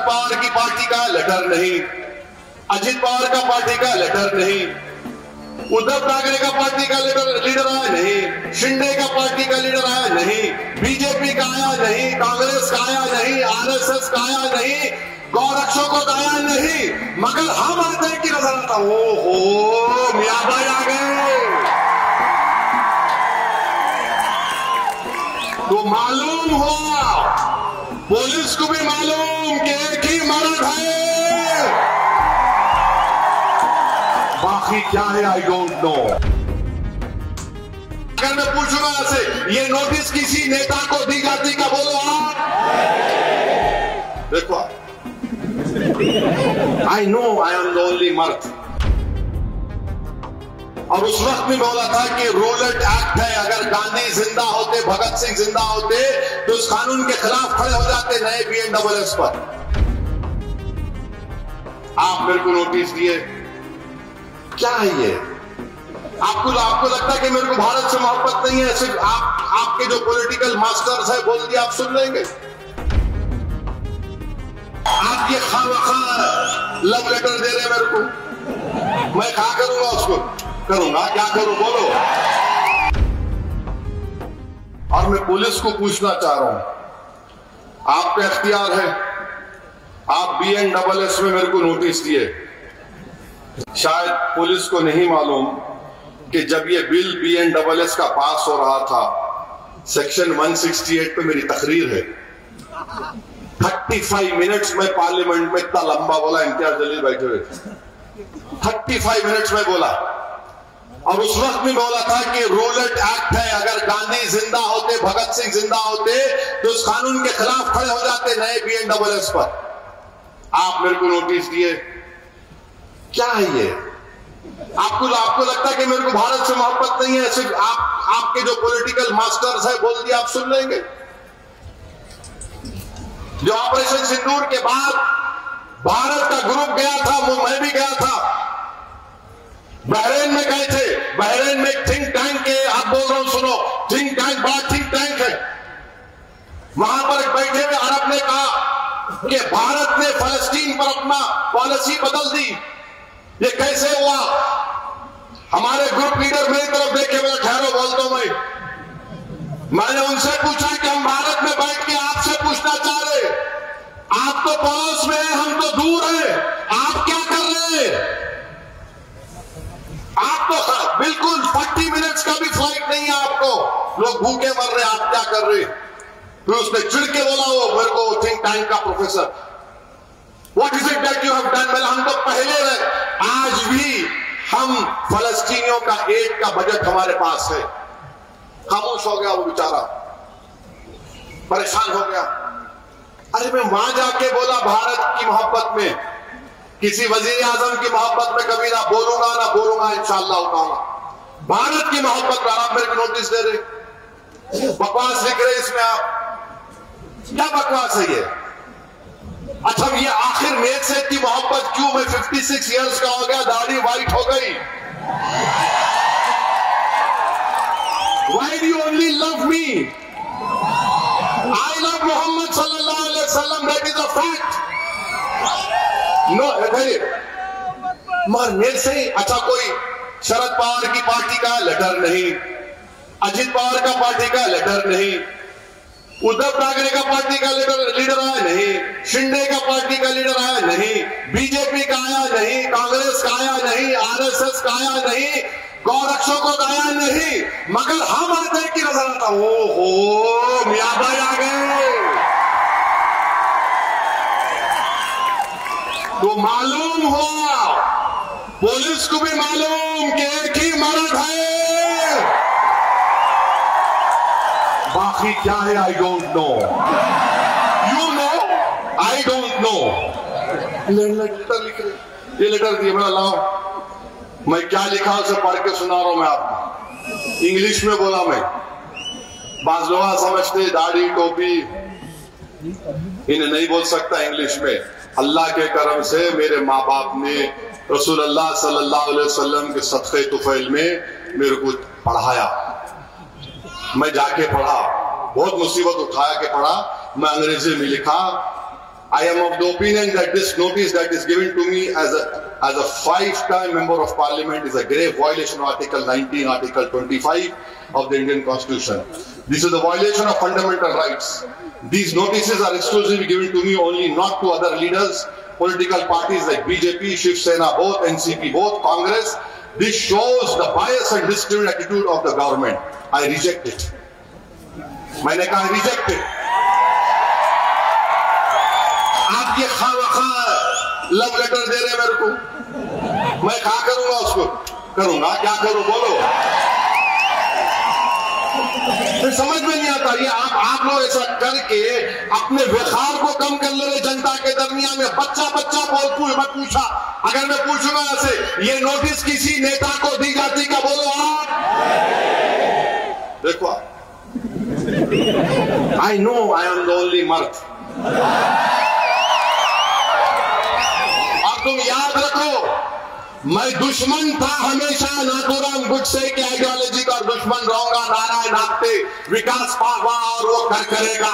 पवार की पार्टी का लेटर नहीं, अजित पवार का पार्टी का लेटर नहीं, उद्धव ठाकरे का पार्टी का लीडर आया नहीं, शिंदे का पार्टी का लीडर आया नहीं, बीजेपी का आया नहीं, कांग्रेस का आया नहीं, आरएसएस का आया नहीं, गौरक्षकों का आया नहीं, मगर हम आते की नजर आता। ओ मियां भाई आ गए। तो मालूम हुआ, पुलिस को भी मालूम कि एक ही मर्द है, बाकी क्या है आई डोंट नो। अगर मैं पूछूंगा आपसे, ये नोटिस किसी नेता को दी जाती का बोलो आप? देखो, I know I am the only मर्द। और उस वक्त में बोला था कि रूलेट एक्ट है, अगर गांधी जिंदा होते, भगत सिंह जिंदा होते तो उस कानून के खिलाफ खड़े हो जाते नए BNSS पर। आप मेरे को नोटिस दिए, क्या है ये? आपको लगता है कि मेरे को भारत से मोहब्बत नहीं है, सिर्फ आपके जो पॉलिटिकल मास्टर्स है बोल दिया आप सुन लेंगे। आप ये खामखा लव लेटर दे रहे हैं मेरे को, मैं क्या करूंगा? उसको करूंगा, क्या करूं बोलो? और मैं पुलिस को पूछना चाह रहा हूं, आपका इख्तियार है, आप BNSS में मेरे को नोटिस दिए। शायद पुलिस को नहीं मालूम कि जब ये बिल BNSS का पास हो रहा था, सेक्शन 168 पे मेरी तकरीर है। 35 मिनट्स में पार्लियामेंट में इतना लंबा बोला, इम्तियाज जलील बैठे हुए, 35 मिनट्स में बोला। और उस वक्त में बोला था कि रूलेट एक्ट है, अगर गांधी जिंदा होते, भगत सिंह जिंदा होते तो उस कानून के खिलाफ खड़े हो जाते नए BNSS पर। आप मेरे को नोटिस दिए, क्या है ये? आपको लगता है कि मेरे को भारत से मोहब्बत नहीं है, सिर्फ आपके जो पॉलिटिकल मास्टर्स है बोल दिया आप सुन लेंगे। जो ऑपरेशन सिंदूर के बाद भारत का ग्रुप गया था, वो मैं भी गया था, बहरीन में गए थे। बहरीन में एक थिंक टैंक है, आप बोल रहा हूं सुनो, थिंक टैंक, बड़ा थिंक टैंक है। वहां पर बैठे हुए अरब ने कहा कि भारत ने फलस्तीन पर अपना पॉलिसी बदल दी। ये कैसे हुआ? हमारे ग्रुप लीडर मेरी तरफ देखे, मेरा ठहरो बोलता हूं मैंने उनसे पूछा कि हम भारत में बैठ के आपसे पूछना चाह रहे, आप तो पड़ोस में हैं, हम तो दूर हैं, आप क्या कर रहे हैं? आप तो बिल्कुल 40 मिनट्स का भी फ्लाइट नहीं है आपको, लोग भूखे मर रहे, आप क्या कर रहे? फिर उसने चिढ़ के बोला, वो मेरे को थिंक टैंक का professor, what is it that you have done? मैंने हम तो पहले रहे, आज भी हम फलस्तीनियों का एड का बजट हमारे पास है। खामोश हो गया वो बेचारा, परेशान हो गया। अरे मैं वहां जाके बोला भारत की मोहब्बत में, किसी वजीर आजम की मोहब्बत में कभी ना बोलूंगा इंशाअल्लाह ताला। भारत की मोहब्बत पर आप मेरे को नोटिस दे रहे, बकवास लिख रहे इसमें आप, क्या बकवास है ये? अच्छा ये आखिर मेरे से इतनी मोहब्बत क्यों? मैं 56 इयर्स का हो गया, दाढ़ी वाइट हो गई। Why do you only love me? I love Muhammad sallallahu alaihi wasallam, that is a fact. No, मगर मेरे से अच्छा कोई शरद पवार की पार्टी का लेटर नहीं, अजित पवार का पार्टी का लेटर नहीं, उद्धव ठाकरे का पार्टी का लीडर आया नहीं, शिंदे का पार्टी का लीडर आया नहीं, बीजेपी का आया नहीं, कांग्रेस का आया नहीं, आरएसएस का आया नहीं, गौरक्षकों का आया नहीं, मगर हम आते की नजर आता। ओ मियां भाई आ गए। तो मालूम हुआ, पुलिस को भी मालूम कि एक ही मर्द है, बाकी क्या है I don't know. You know I don't know. Letter लिख रहे, ये लेटर दिए, मैं लाओ, मैं क्या लिखा उसे पढ़ के सुना रहा हूं मैं आपको, इंग्लिश में बोला मैं। बाज लोग समझते दाढ़ी टोपी, इन्हें नहीं बोल सकता इंग्लिश में। अल्लाह के करम से मेरे माँ बाप ने रसूलुल्लाह सल्लल्लाहु अलैहि वसल्लम के सदक़े तुफ़ैल में मेरे को पढ़ाया, मैं जाके पढ़ा, बहुत मुसीबत उठाया के पढ़ा। मैं अंग्रेजी में लिखा, I am of the opinion that this notice that is given to me as a 5-time member of parliament is a grave violation of Article 19, Article 25 of the Indian Constitution. This is a violation of fundamental rights. These notices are exclusively given to me only, not to other leaders, political parties like BJP, Shiv Sena, both NCP, both Congress. This shows the bias and discriminatory attitude of the government. I reject it. मैंने कहा reject it. आप ये खामखा love letter दे रहे मेरे को, मैं क्या करूंगा उसको? करूंगा क्या करूं बोलो? फिर समझ में नहीं आता। ये आप लोग ऐसा करके अपने व्यवहार को कम कर ले रहे जनता के दरमियान में। बच्चा मैं पूछा, अगर मैं पूछूंगा ऐसे, ये नोटिस किसी नेता को दी जाती क्या? बोलो आप। देखो, I know I am the only मर्द। और तुम याद रखो, मैं दुश्मन था हमेशा नाथूराम गुडसे की आइडियोलॉजी का दुश्मन रहूंगा। नारायण आपते विकास पावा और वो कर करेगा।